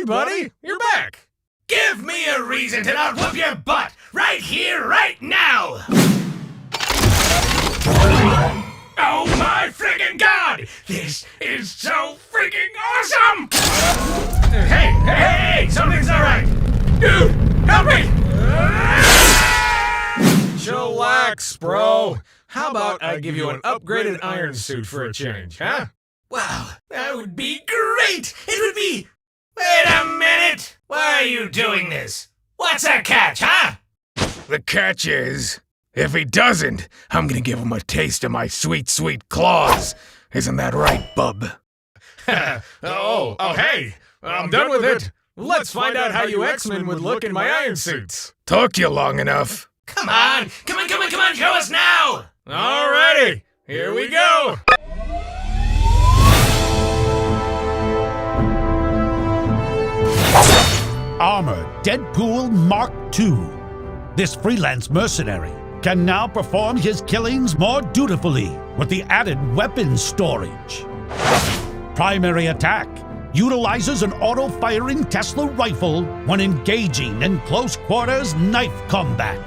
Hey, buddy, you're back. Give me a reason to not whoop your butt right here, right now! Oh my friggin' god! This is so freaking awesome! Hey! Something's alright! Dude, help me! Chillax, bro. How about I give you an upgraded iron suit for a change, huh? Wow, that would be great! It would be... Wait a minute! Why are you doing this? What's that catch, huh? The catch is, if he doesn't, I'm gonna give him a taste of my sweet, sweet claws. Isn't that right, bub? Hey, I'm done with it. Let's find out how you X-Men would look in my iron suits. Took you long enough. Come on, show us now! Alrighty, here we go. Armored Deadpool Mark II. This freelance mercenary can now perform his killings more dutifully with the added weapon storage. Primary attack utilizes an auto-firing Tesla rifle when engaging in close-quarters knife combat.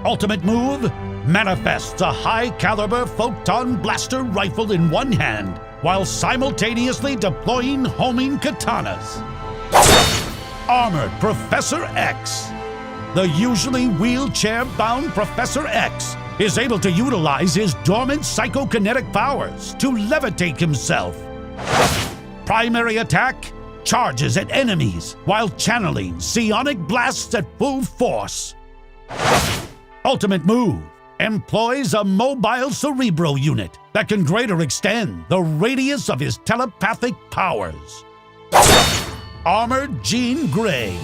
Ultimate move manifests a high-caliber photon blaster rifle in one hand while simultaneously deploying homing katanas. Armored Professor X. The usually wheelchair-bound Professor X is able to utilize his dormant psychokinetic powers to levitate himself. Primary attack charges at enemies while channeling psionic blasts at full force. Ultimate move employs a mobile cerebro unit that can greater extend the radius of his telepathic powers. Armored Jean Grey,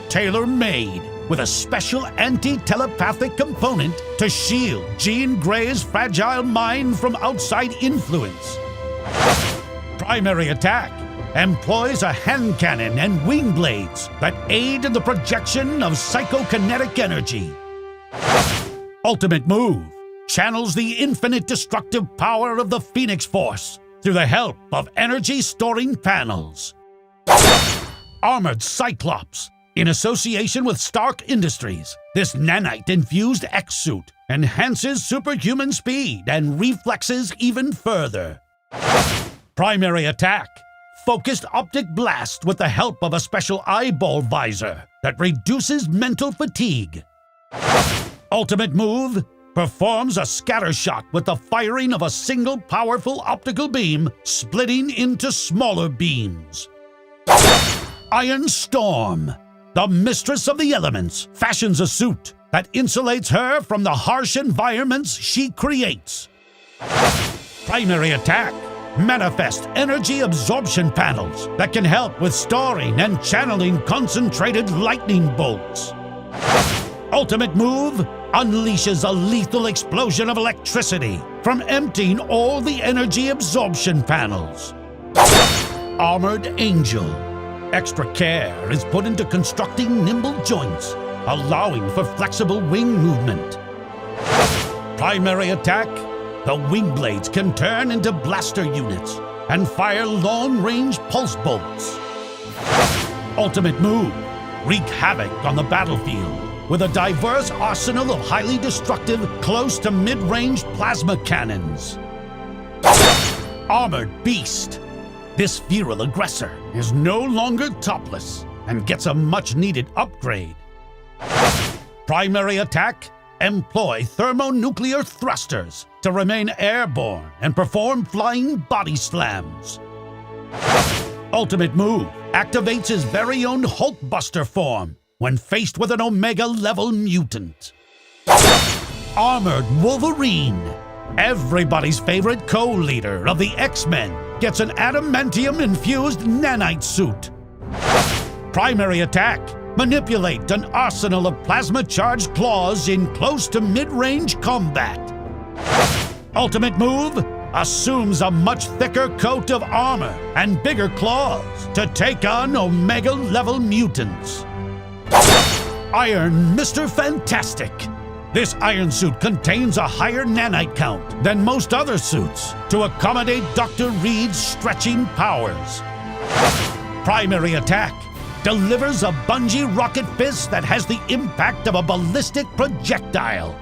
tailor-made with a special anti-telepathic component to shield Jean Grey's fragile mind from outside influence. Primary attack employs a hand cannon and wing blades that aid in the projection of psychokinetic energy. Ultimate move channels the infinite destructive power of the Phoenix Force through the help of energy-storing panels. Armored Cyclops. In association with Stark Industries, this nanite-infused X-suit enhances superhuman speed and reflexes even further. Primary attack. Focused optic blast with the help of a special eyeball visor that reduces mental fatigue. Ultimate move performs a scatter shot with the firing of a single powerful optical beam splitting into smaller beams. Iron Storm. The mistress of the elements fashions a suit that insulates her from the harsh environments she creates. Primary attack. Manifest energy absorption panels that can help with storing and channeling concentrated lightning bolts. Ultimate move unleashes a lethal explosion of electricity from emptying all the energy absorption panels. Armored Angel. Extra care is put into constructing nimble joints, allowing for flexible wing movement. Primary attack. The wing blades can turn into blaster units and fire long-range pulse bolts. Ultimate move. Wreak havoc on the battlefield with a diverse arsenal of highly destructive close to mid-range plasma cannons. Armored Beast. This feral aggressor is no longer topless and gets a much-needed upgrade. Primary attack. Employ thermonuclear thrusters to remain airborne and perform flying body slams. Ultimate move activates his very own Hulkbuster form when faced with an Omega-level mutant. Armored Wolverine. Everybody's favorite co-leader of the X-Men gets an adamantium-infused nanite suit. Primary attack. Manipulate an arsenal of plasma-charged claws in close to mid-range combat. Ultimate move assumes a much thicker coat of armor and bigger claws to take on Omega-level mutants. Iron Mr. Fantastic. This iron suit contains a higher nanite count than most other suits to accommodate Dr. Reed's stretching powers. Primary attack. Delivers a bungee rocket fist that has the impact of a ballistic projectile.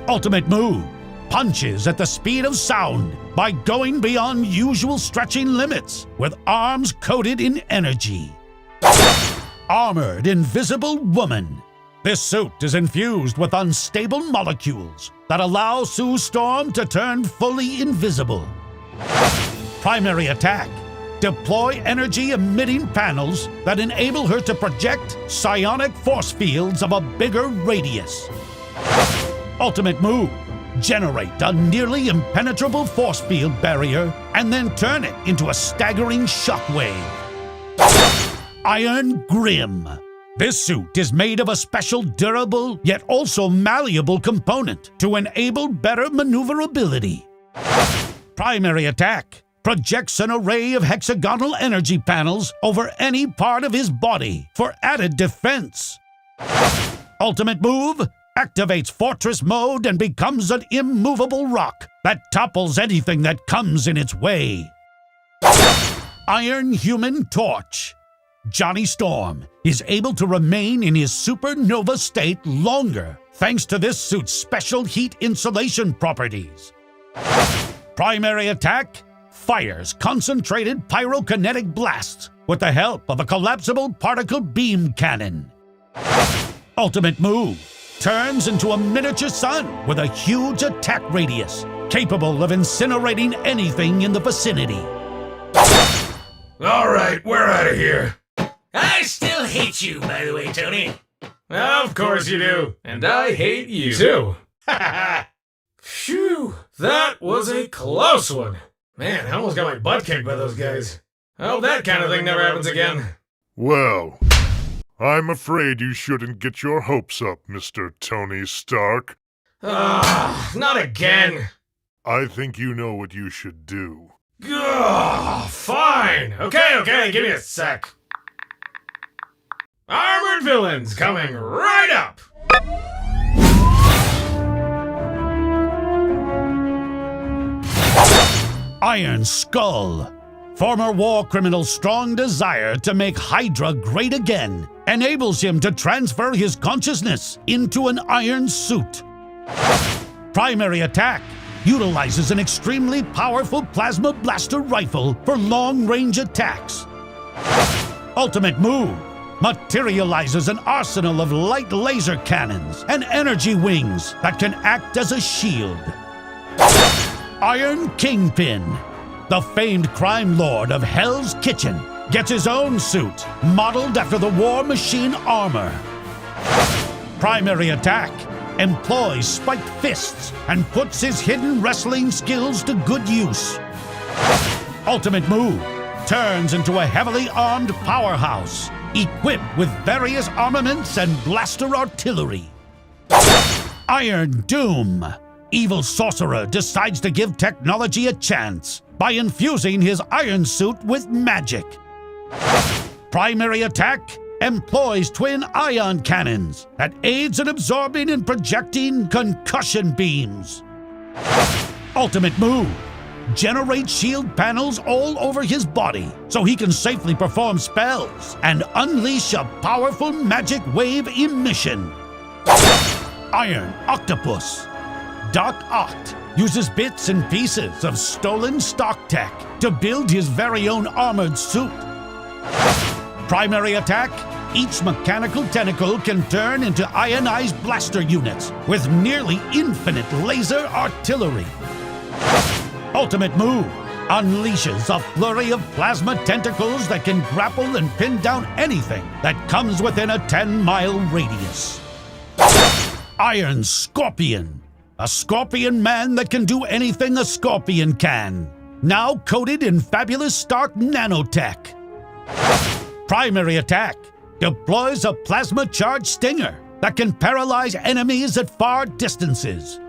Ultimate move. Punches at the speed of sound by going beyond usual stretching limits with arms coated in energy. Armored Invisible Woman. This suit is infused with unstable molecules that allow Sue Storm to turn fully invisible. Primary attack. Deploy energy-emitting panels that enable her to project psionic force fields of a bigger radius. Ultimate move. Generate a nearly impenetrable force field barrier and then turn it into a staggering shockwave. Iron Grim. This suit is made of a special durable yet also malleable component to enable better maneuverability. Primary attack. Projects an array of hexagonal energy panels over any part of his body for added defense. Ultimate move. Activates Fortress Mode and becomes an immovable rock that topples anything that comes in its way. Iron Human Torch. Johnny Storm is able to remain in his supernova state longer thanks to this suit's special heat insulation properties. Primary attack. Fires concentrated pyrokinetic blasts with the help of a collapsible particle beam cannon. Ultimate move. Turns into a miniature sun with a huge attack radius, capable of incinerating anything in the vicinity. All right, we're out of here. I still hate you, by the way, Tony. Of course you do. And I hate you too. Phew, that was a close one. Man, I almost got my butt kicked by those guys. I hope that kind of thing never happens again. Well, I'm afraid you shouldn't get your hopes up, Mr. Tony Stark. Not again. I think you know what you should do. Fine. Okay, give me a sec. Armored villains coming right up. Iron Skull. Former war criminal's strong desire to make HYDRA great again enables him to transfer his consciousness into an iron suit. Primary attack. Utilizes an extremely powerful plasma blaster rifle for long-range attacks. Ultimate move. Materializes an arsenal of light laser cannons and energy wings that can act as a shield. Iron Kingpin. The famed crime lord of Hell's Kitchen gets his own suit, modeled after the War Machine armor. Primary attack. Employs spiked fists and puts his hidden wrestling skills to good use. Ultimate move. Turns into a heavily armed powerhouse, equipped with various armaments and blaster artillery. Iron Doom. Evil sorcerer decides to give technology a chance by infusing his iron suit with magic. Primary attack. Employs twin ion cannons that aids in absorbing and projecting concussion beams. Ultimate move. Generates shield panels all over his body so he can safely perform spells and unleash a powerful magic wave emission. Iron Octopus. Doc Oct uses bits and pieces of stolen stock tech to build his very own armored suit. Primary attack. Each mechanical tentacle can turn into ionized blaster units with nearly infinite laser artillery. Ultimate move. Unleashes a flurry of plasma tentacles that can grapple and pin down anything that comes within a 10-mile radius. Iron Scorpion. A scorpion man that can do anything a scorpion can. Now coated in fabulous Stark nanotech. Primary attack. Deploys a plasma-charged stinger that can paralyze enemies at far distances.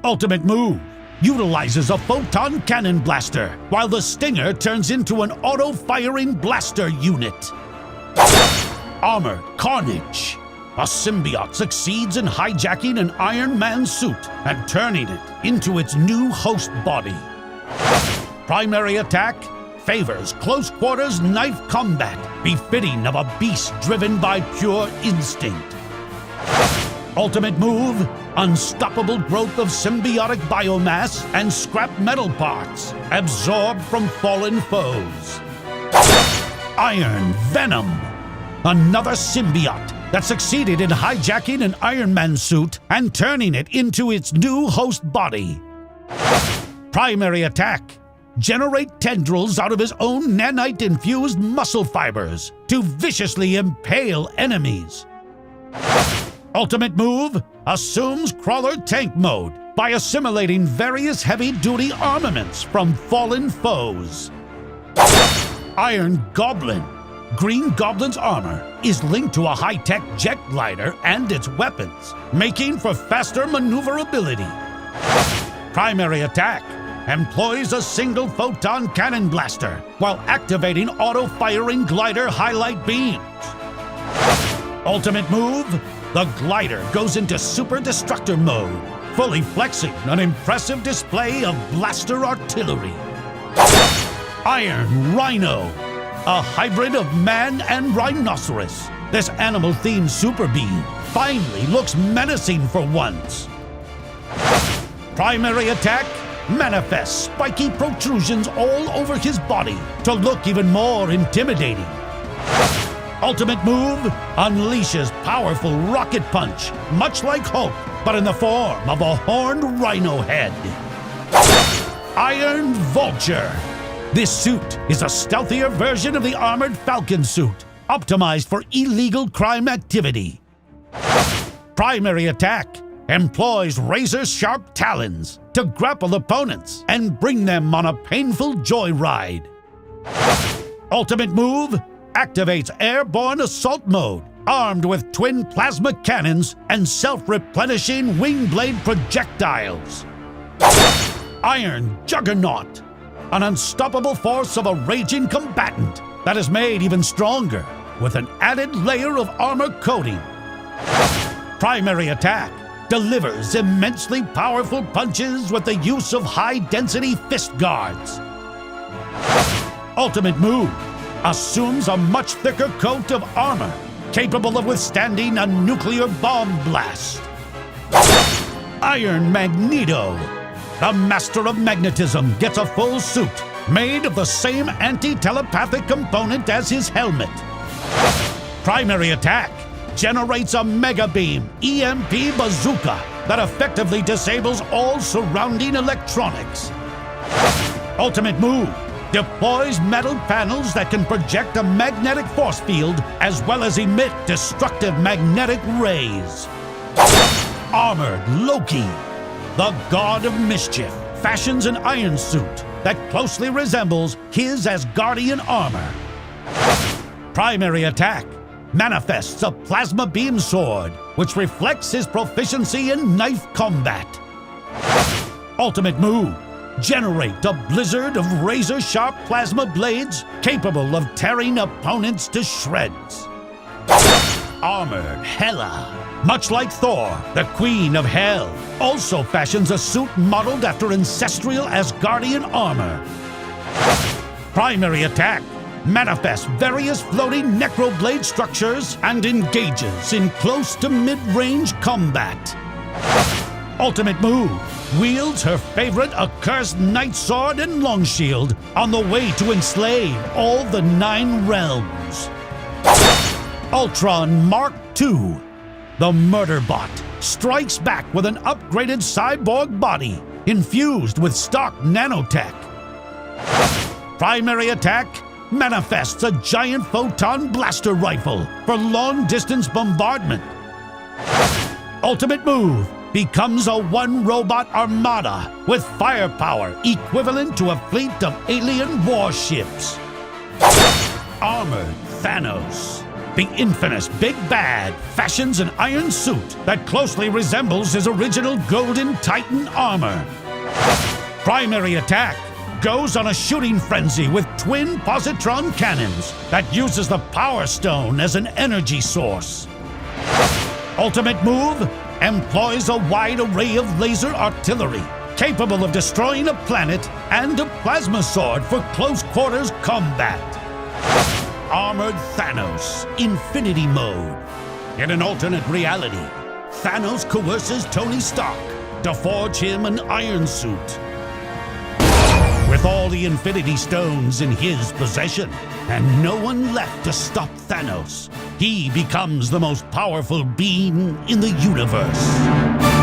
Ultimate move. Utilizes a photon cannon blaster while the stinger turns into an auto-firing blaster unit. Armored Carnage. A symbiote succeeds in hijacking an Iron Man suit and turning it into its new host body. Primary attack. favors close-quarters knife combat, befitting of a beast driven by pure instinct. Ultimate move, unstoppable growth of symbiotic biomass and scrap metal parts, absorbed from fallen foes. Iron Venom, another symbiote that succeeded in hijacking an Iron Man suit and turning it into its new host body. Primary attack, generate tendrils out of his own nanite-infused muscle fibers to viciously impale enemies. Ultimate move, assumes crawler tank mode by assimilating various heavy-duty armaments from fallen foes. Iron Goblin. Green Goblin's armor is linked to a high-tech jet glider and its weapons, making for faster maneuverability. Primary attack, employs a single photon cannon blaster while activating auto-firing glider highlight beams. Ultimate move, the glider goes into super destructor mode, fully flexing an impressive display of blaster artillery. Iron Rhino, a hybrid of man and rhinoceros. This animal-themed super being finally looks menacing for once. Primary attack, manifests spiky protrusions all over his body to look even more intimidating. Ultimate move, unleashes powerful rocket punch, much like Hulk, but in the form of a horned rhino head. Iron Vulture. This suit is a stealthier version of the armored Falcon suit, optimized for illegal crime activity. Primary attack, employs razor-sharp talons to grapple opponents and bring them on a painful joyride. Ultimate move, activates airborne assault mode, armed with twin plasma cannons and self-replenishing wing blade projectiles. Iron Juggernaut, an unstoppable force of a raging combatant that is made even stronger with an added layer of armor coating. Primary attack, delivers immensely powerful punches with the use of high-density fist guards. Ultimate move, assumes a much thicker coat of armor, capable of withstanding a nuclear bomb blast. Iron Magneto, the master of magnetism, gets a full suit made of the same anti-telepathic component as his helmet. Primary attack, generates a mega beam EMP bazooka that effectively disables all surrounding electronics. Ultimate move, deploys metal panels that can project a magnetic force field as well as emit destructive magnetic rays. Armored Loki, the god of mischief, fashions an iron suit that closely resembles his Asgardian armor. Primary attack, manifests a plasma beam sword, which reflects his proficiency in knife combat. Ultimate move, generate a blizzard of razor-sharp plasma blades capable of tearing opponents to shreds. Armored Hela, much like Thor, the Queen of Hell, also fashions a suit modeled after ancestral Asgardian armor. Primary attack, manifests various floating necroblade structures and engages in close to mid-range combat. Ultimate move, wields her favorite accursed night sword and long shield on the way to enslave all the 9 realms. Ultron Mark II, the murder bot, strikes back with an upgraded cyborg body infused with Stark nanotech. Primary attack, manifests a giant photon blaster rifle for long-distance bombardment. Ultimate move, becomes a one-robot armada with firepower equivalent to a fleet of alien warships. Armored Thanos, the infamous Big Bad, fashions an iron suit that closely resembles his original Golden Titan armor. Primary attack, goes on a shooting frenzy with twin positron cannons that uses the Power Stone as an energy source. Ultimate move, employs a wide array of laser artillery capable of destroying a planet and a plasma sword for close quarters combat. Armored Thanos, Infinity Mode. In an alternate reality, Thanos coerces Tony Stark to forge him an iron suit. With all the Infinity Stones in his possession, and no one left to stop Thanos, he becomes the most powerful being in the universe.